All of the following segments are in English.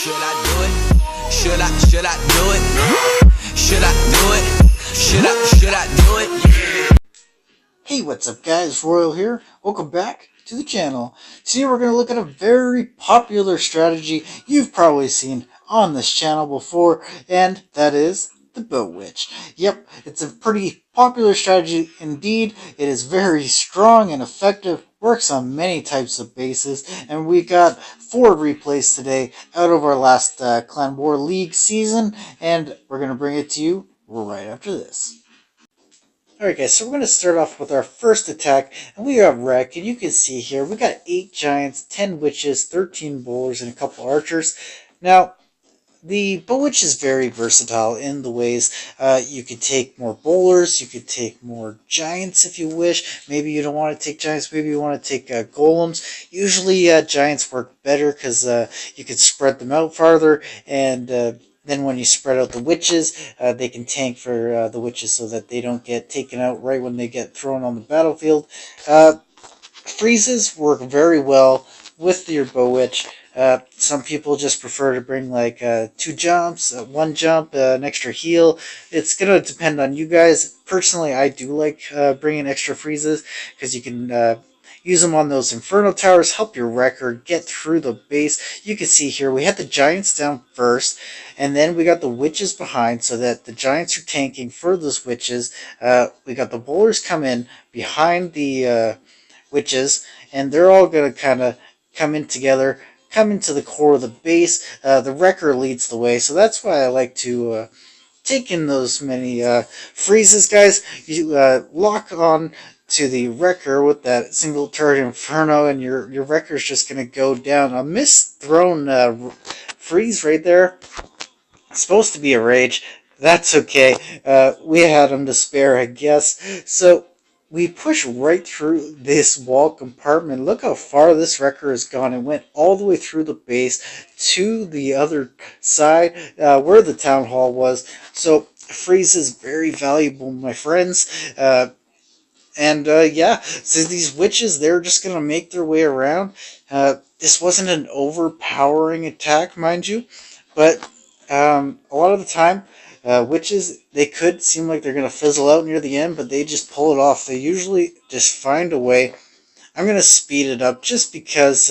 Should I do it? Should I do it? Should I do it? Should I do it? Hey, what's up guys, Royal here. Welcome back to the channel. Today we're going to look at a very popular strategy you've probably seen on this channel before, and that is the BoWitch. Yep, it's a pretty popular strategy indeed. It is very strong and effective, works on many types of bases, and we got 4 replays today out of our last Clan War League season, and we're going to bring it to you right after this. Alright guys, so we're going to start off with our first attack, and we got Wreck, and you can see here, we got 8 Giants, 10 Witches, 13 Bowlers, and a couple Archers. Now, the BoWitch is very versatile in the ways you could take more Bowlers, you could take more Giants if you wish. Maybe you don't want to take Giants, maybe you want to take Golems. Usually Giants work better because you can spread them out farther, and then when you spread out the Witches, they can tank for the Witches so that they don't get taken out right when they get thrown on the battlefield. Freezes work very well with your BoWitch. Some people just prefer to bring like 2 jumps, 1 jump, an extra heal. It's going to depend on you guys. Personally, I do like bringing extra freezes because you can use them on those Inferno Towers, help your Wrecker get through the base. You can see here we had the Giants down first, and then we got the Witches behind so that the Giants are tanking for those Witches. We got the Bowlers come in behind the Witches, and they're all going to kind of come in together, come into the core of the base. The Wrecker leads the way, so that's why I like to take in those many freezes, guys. You lock on to the Wrecker with that single turret Inferno, and your Wrecker's just going to go down. A misthrown freeze right there. It's supposed to be a Rage. That's okay. We had him to spare, I guess. So we push right through this wall compartment. Look how far this Wrecker has gone. It went all the way through the base to the other side where the Townhall was. So freeze is very valuable, my friends. Yeah, so these Witches, they're just going to make their way around. This wasn't an overpowering attack, mind you, but a lot of the time, Witches, they could seem like they're going to fizzle out near the end, but they just pull it off. They usually just find a way. I'm going to speed it up just because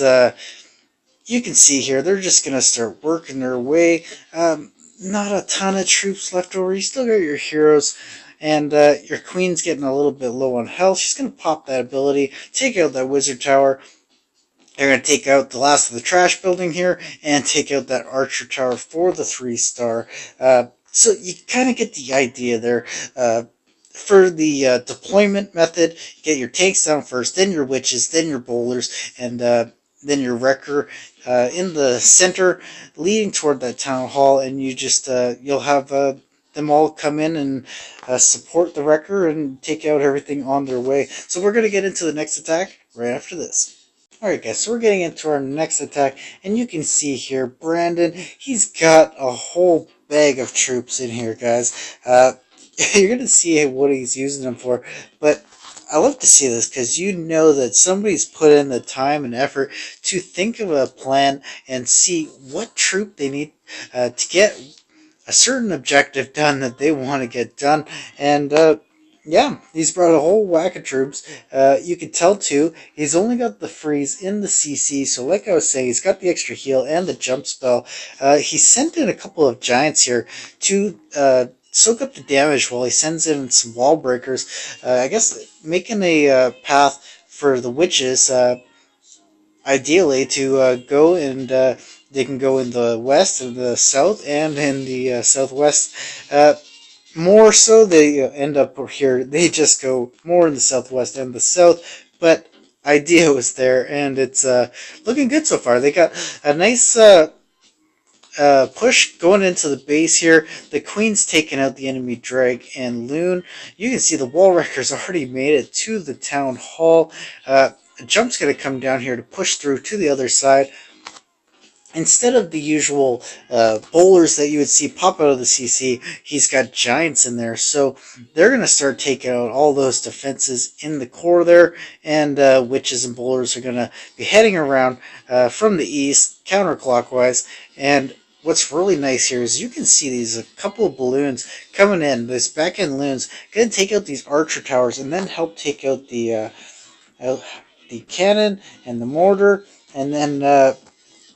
you can see here, they're just going to start working their way. Not a ton of troops left over. You still got your heroes. And your Queen's getting a little bit low on health. She's going to pop that ability, take out that Wizard Tower. They're going to take out the last of the trash building here, and take out that Archer Tower for the 3-star. So you kind of get the idea there. For the deployment method, you get your tanks down first, then your Witches, then your Bowlers, and then your Wrecker in the center, leading toward that Townhall, and you just you'll have them all come in and support the Wrecker and take out everything on their way. So we're going to get into the next attack right after this. Alright guys, so we're getting into our next attack, and you can see here, Brandon, he's got a whole bag of troops in here, guys. You're going to see what he's using them for, but I love to see this because you know that somebody's put in the time and effort to think of a plan and see what troop they need to get a certain objective done that they want to get done. And yeah, he's brought a whole whack of troops. You can tell too, he's only got the freeze in the CC, so like I was saying, he's got the extra heal and the jump spell. He sent in a couple of Giants here to soak up the damage while he sends in some wall breakers. I guess making a path for the Witches, ideally, to go and they can go in the west and the south and in the southwest. More so, they end up here. They just go more in the southwest and the south. But idea was there, and it's looking good so far. They got a nice push going into the base here. The Queen's taking out the enemy Drag and Loon. You can see the Wall Wrecker's already made it to the Town Hall. A jump's going to come down here to push through to the other side. Instead of the usual Bowlers that you would see pop out of the CC, he's got Giants in there. So they're going to start taking out all those defenses in the core there. And Witches and Bowlers are going to be heading around from the east, counterclockwise. And what's really nice here is you can see these a couple of balloons coming in. This back end loons gonna take out these archer towers and then help take out the cannon and the mortar, and then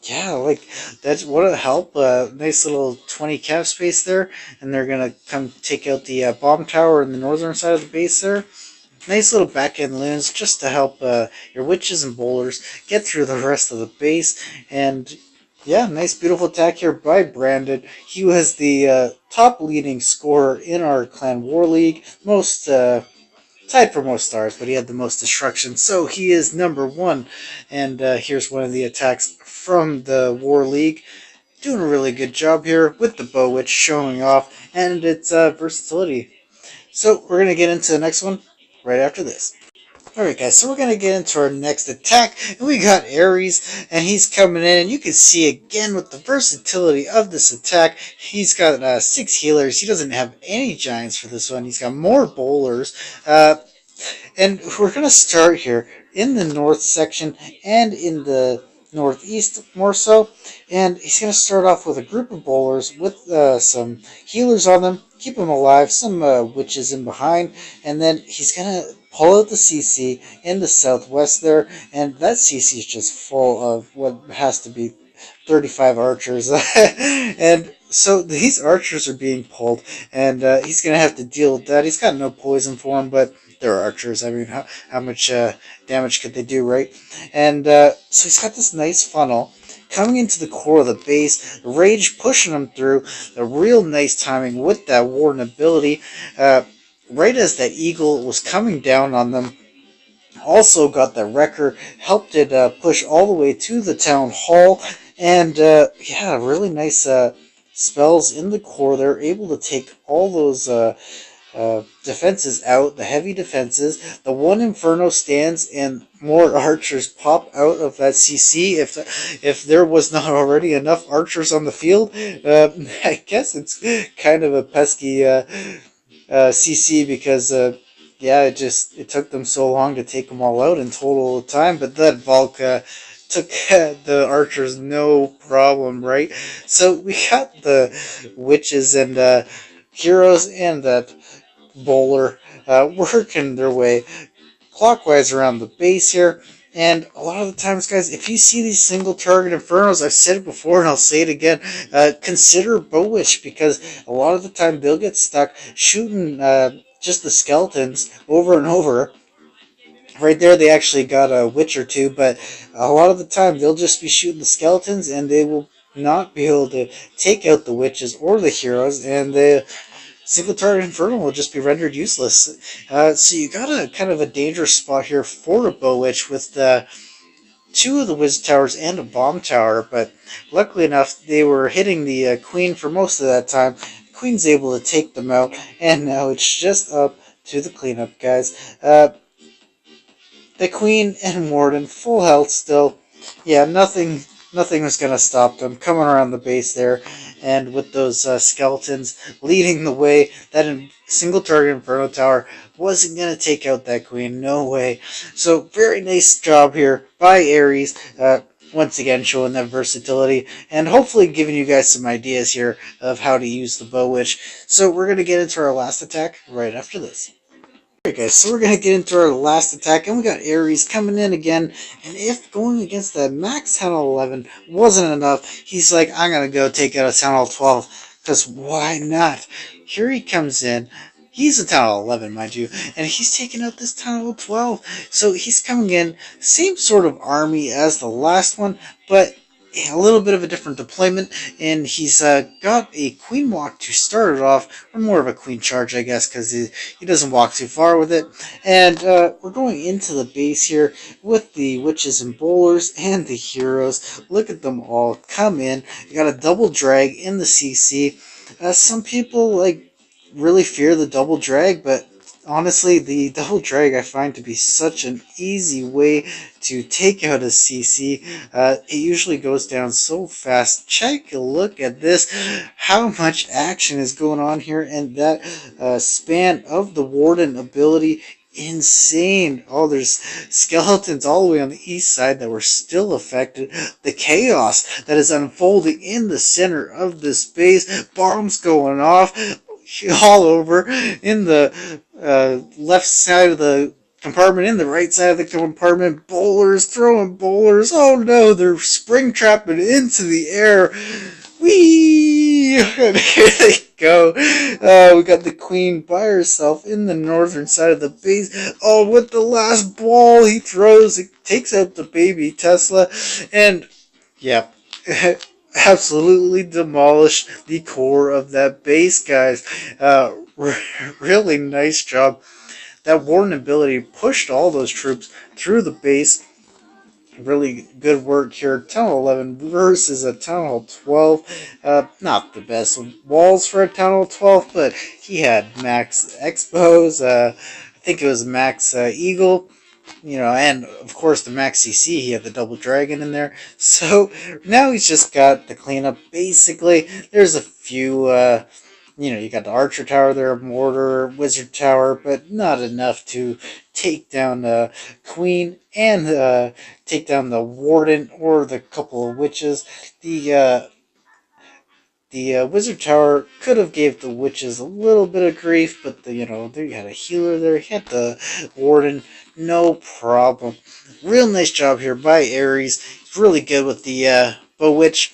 yeah, like that's what a help. Nice little 20 cap space there, and they're gonna come take out the bomb tower in the northern side of the base there. Nice little back end loons just to help your witches and bowlers get through the rest of the base. And yeah, nice beautiful attack here by Brandon. He was the top leading scorer in our Clan War League. Tied for most stars, but he had the most destruction, so he is #1. And here's one of the attacks from the War League. Doing a really good job here with the BoWitch showing off and its versatility. So we're going to get into the next one right after this. Alright guys, so we're going to get into our next attack, and we got Ares, and he's coming in, and you can see again with the versatility of this attack, he's got 6 healers. He doesn't have any giants for this one. He's got more bowlers, and we're going to start here in the north section and in the northeast more so, and he's going to start off with a group of bowlers with some healers on them, keep them alive, some witches in behind, and then he's going to pull out the CC in the southwest there, and that CC is just full of what has to be 35 archers. And so these archers are being pulled, and he's going to have to deal with that. He's got no poison for him, but they're archers. I mean, how much damage could they do, right? And so he's got this nice funnel coming into the core of the base, Rage pushing them through, a real nice timing with that Warden ability. Right as that eagle was coming down on them, also got the Wrecker, helped it push all the way to the Town Hall, and yeah, really nice spells in the core. They're able to take all those defenses out, the heavy defenses. The one Inferno stands, and more archers pop out of that CC. If there was not already enough archers on the field, I guess it's kind of a pesky CC, because yeah, it took them so long to take them all out in total time, but that Valk took the archers no problem, right? So we got the witches and heroes and that bowler working their way clockwise around the base here. And a lot of the times, guys, if you see these single target Infernos, I've said it before and I'll say it again, consider BoWitch, because a lot of the time they'll get stuck shooting just the skeletons over and over. Right there, they actually got a witch or two, but a lot of the time they'll just be shooting the skeletons, and they will not be able to take out the witches or the heroes, and the single target Inferno will just be rendered useless. So you got a kind of a dangerous spot here for a BoWitch with two of the Wiz Towers and a Bomb Tower, but luckily enough they were hitting the Queen for most of that time. The Queen's able to take them out, and now it's just up to the cleanup, guys. The Queen and Warden, full health still. Yeah, nothing was going to stop them coming around the base there, and with those skeletons leading the way, that single target Inferno Tower wasn't going to take out that Queen, no way. So very nice job here by Ares, once again showing that versatility, and hopefully giving you guys some ideas here of how to use the BoWitch. So we're going to get into our last attack right after this. Alright guys, so we're going to get into our last attack, and we got Ares coming in again, and if going against that max Townhall 11 wasn't enough, he's like, I'm going to go take out a Townhall 12, because why not? Here he comes in. He's a Townhall 11, mind you, and he's taking out this Townhall 12. So he's coming in, same sort of army as the last one, but a little bit of a different deployment, and he's got a Queen Walk to start it off, or more of a Queen Charge, I guess, because he doesn't walk too far with it. And we're going into the base here with the witches and bowlers and the heroes. Look at them all come in. You got a double drag in the CC. Some people really fear the double drag, but honestly, the double drag I find to be such an easy way to take out a CC. It usually goes down so fast. Check a look at this. How much action is going on here, and that span of the Warden ability insane. Oh, there's skeletons all the way on the east side that were still affected. The chaos that is unfolding in the center of this base. Bombs going off all over in the left side of the compartment, in the right side of the compartment. Bowlers throwing bowlers. Oh no, they're spring trapping into the air. Whee! And here they go. We got the queen by herself in the northern side of the base. Oh, with the last ball he throws, it takes out the baby Tesla, and yeah, absolutely demolished the core of that base, guys. Really nice job. That warden ability pushed all those troops through the base. Really good work here. Townhall 11 versus a Townhall 12. Not the best walls for a Townhall 12, but he had max expos. I think it was max eagle. And of course the max CC, he had the double dragon in there. So now he's just got the cleanup. Basically, there's a few, you got the archer tower there, mortar, wizard tower, but not enough to take down the queen and take down the warden or the couple of witches. The wizard tower could have gave the witches a little bit of grief, but there you had a healer there, you had the warden, no problem. Real nice job here by Ares. He's really good with the BoWitch.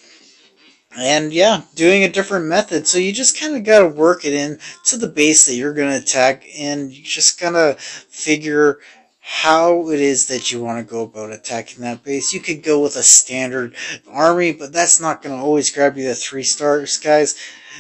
And yeah, doing a different method. So you just kind of got to work it in to the base that you're going to attack, and you just got to figure how it is that you want to go about attacking that base. You could go with a standard army, but that's not going to always grab you the 3 stars, guys.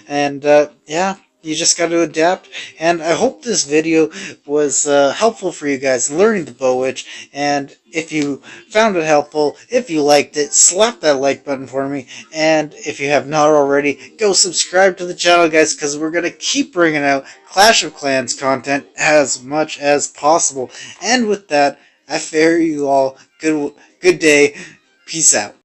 And yeah, you just got to adapt. And I hope this video was helpful for you guys learning the BoWitch. And if you found it helpful, if you liked it, slap that like button for me. And if you have not already, go subscribe to the channel, guys, because we're going to keep bringing out Clash of Clans content as much as possible. And with that, I fare you all good day. Peace out.